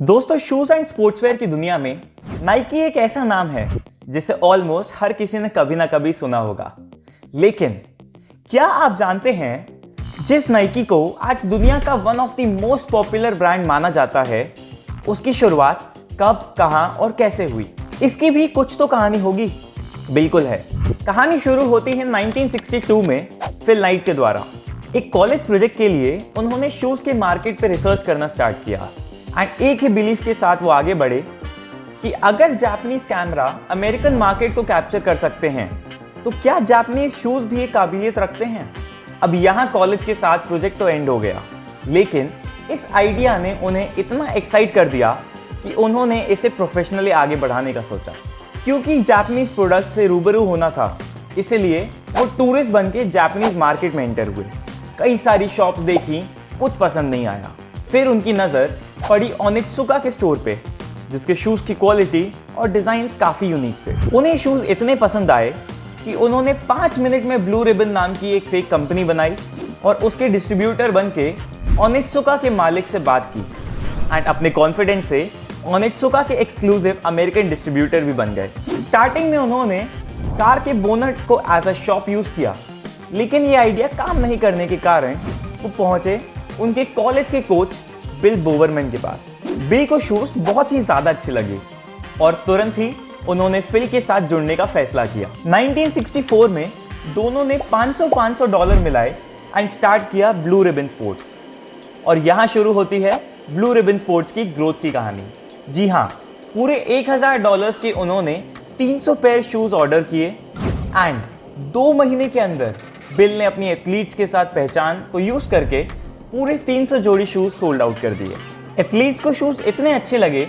दोस्तों, shoes and sportswear की दुनिया में नाइकी एक ऐसा नाम है जिसे ऑलमोस्ट हर किसी ने कभी ना कभी सुना होगा। लेकिन क्या आप जानते हैं, जिस नाइकी को आज दुनिया का one of the most popular brand माना जाता है, उसकी शुरुआत कब, कहां और कैसे हुई? इसकी भी कुछ तो कहानी होगी। बिल्कुल है। कहानी शुरू होती है 1962 में फिल नाइट के द्वारा। एक कॉलेज प्रोजेक्ट के लिए उन्होंने शूज के मार्केट पे रिसर्च करना स्टार्ट किया एंड एक ही बिलीफ के साथ वो आगे बढ़े कि अगर जापानीज कैमरा अमेरिकन मार्केट को कैप्चर कर सकते हैं तो क्या जापानीज शूज भी एक काबिलियत रखते हैं। अब यहाँ कॉलेज के साथ प्रोजेक्ट तो एंड हो गया, लेकिन इस आइडिया ने उन्हें इतना एक्साइट कर दिया कि उन्होंने इसे प्रोफेशनली आगे बढ़ाने का सोचा। क्योंकि जापानीज प्रोडक्ट से रूबरू होना था, इसलिए वो टूरिस्ट बन के जापानीज मार्केट में एंटर हुए। कई सारी शॉप्स देखी, कुछ पसंद नहीं आया। फिर उनकी नज़र पड़ी ओनित्सुका के स्टोर पे, जिसके शूज की क्वालिटी और डिजाइन्स काफी यूनिक थे। उन्हें शूज इतने पसंद आए कि उन्होंने 5 मिनट में ब्लू रिबन नाम की एक फेक कंपनी बनाई और उसके डिस्ट्रीब्यूटर बन के ओनित्सुका के मालिक से बात की एंड अपने कॉन्फिडेंस से ओनित्सुका के एक्सक्लूसिव अमेरिकन डिस्ट्रीब्यूटर भी बन गए। स्टार्टिंग में उन्होंने कार के बोनट को एज अ शॉप यूज किया, लेकिन ये आइडिया काम नहीं करने के कारण वो पहुंचे उनके कॉलेज के कोच बिल बोवरमैन के पास। बिल को शूज बहुत ही ज्यादा अच्छे लगे और तुरंत ही उन्होंने फिल के साथ जुड़ने का फैसला किया। 1964 में दोनों ने $500 मिलाए एंड स्टार्ट किया ब्लू रिबन स्पोर्ट्स। और यहां शुरू होती है ब्लू रिबन स्पोर्ट्स की ग्रोथ की कहानी। जी हाँ, पूरे $1000 के उन्होंने 300 पेयर शूज ऑर्डर किए एंड 2 महीने के अंदर बिल ने अपनी एथलीट्स के साथ पहचान को यूज करके पूरे 300 जोड़ी शूज सोल्ड आउट कर दिए। एथलीट्स को शूज इतने अच्छे लगे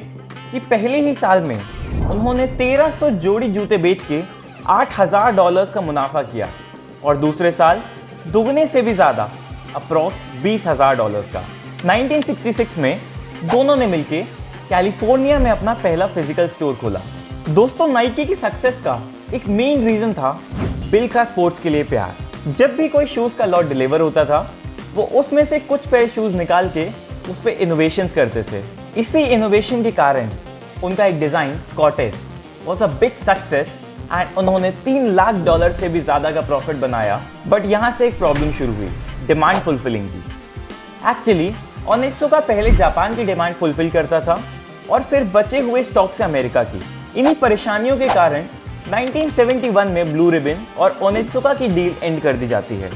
कि पहले ही साल में उन्होंने 1300 जोड़ी जूते बेच के $8000 का मुनाफा किया और दूसरे साल दुगने से भी ज्यादा, अप्रॉक्स $20000 का। 1966 में दोनों ने मिलके कैलिफोर्निया में अपना पहला फिजिकल स्टोर खोला। दोस्तों, नाइकी की सक्सेस का एक मेन रीजन था बिल का स्पोर्ट्स के लिए प्यार। जब भी कोई शूज का लॉट डिलीवर होता था, वो उसमें से कुछ पेयर शूज निकाल के उस पर इनोवेशंस करते थे। इसी इनोवेशन के कारण उनका एक डिजाइन कॉर्टेस was a big success and उन्होंने $3 लाख से भी ज्यादा का प्रॉफिट बनाया। बट यहाँ से एक प्रॉब्लम शुरू हुई, डिमांड फुलफिलिंग की। एक्चुअली ओनित्सुका पहले जापान की डिमांड फुलफिल करता था और फिर बचे हुए स्टॉक से अमेरिका की। इन्हीं परेशानियों के कारण 1971 में ब्लू रिबन और ओनित्सुका की डील एंड कर दी जाती है।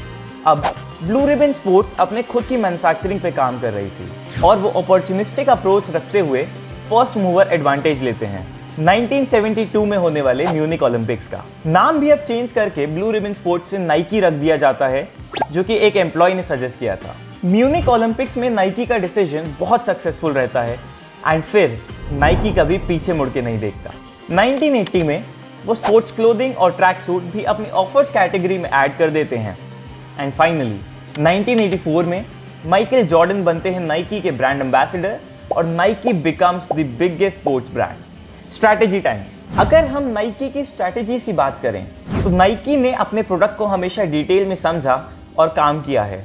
अब ब्लू रिबन स्पोर्ट्स अपने खुद की मैन्युफैक्चरिंग पे काम कर रही थी और वो अपॉर्चुनिस्टिक अप्रोच रखते हुए फर्स्ट मूवर एडवांटेज लेते हैं 1972 में होने वाले म्यूनिक ओलंपिक्स का। नाम भी अब चेंज करके ब्लू रिबन स्पोर्ट्स से नाइकी रख दिया जाता है, जो कि एक एम्प्लॉय ने सजेस्ट किया था। म्यूनिक ओलंपिक्स में नाइकी का डिसीजन बहुत सक्सेसफुल रहता है एंड फिर नाइकी कभी पीछे मुड़ के नहीं देखता। 1980 में वो स्पोर्ट्स क्लोथिंग और ट्रैक सूट भी अपनी ऑफर्ड कैटेगरी में ऐड कर देते हैं एंड फाइनली 1984 में माइकल जॉर्डन बनते हैं नाइकी के ब्रांड एम्बेसडर और Nike becomes the biggest sports brand. Strategy time. अगर हम नाइकी की स्ट्रैटेजीज की बात करें तो नाइकी ने अपने प्रोडक्ट को हमेशा डिटेल में समझा और काम किया है,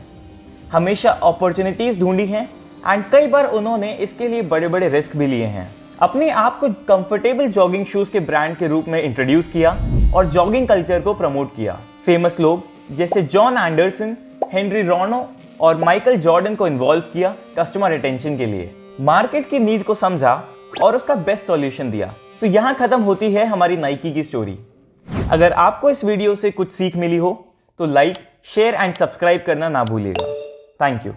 हमेशा अपॉर्चुनिटीज ढूंढी हैं एंड कई बार उन्होंने इसके लिए बड़े बड़े रिस्क भी लिए हैं। अपने आप को कंफर्टेबल जॉगिंग शूज के ब्रांड के रूप में इंट्रोड्यूस किया और जॉगिंग कल्चर को प्रमोट किया। फेमस लोग जैसे जॉन एंडरसन, हेनरी रोनो और माइकल जॉर्डन को इन्वॉल्व किया कस्टमर अटेंशन के लिए। मार्केट की नीड को समझा और उसका बेस्ट सॉल्यूशन दिया। तो यहाँ खत्म होती है हमारी नाइकी की स्टोरी। अगर आपको इस वीडियो से कुछ सीख मिली हो तो लाइक, शेयर एंड सब्सक्राइब करना ना भूलिएगा। Thank you.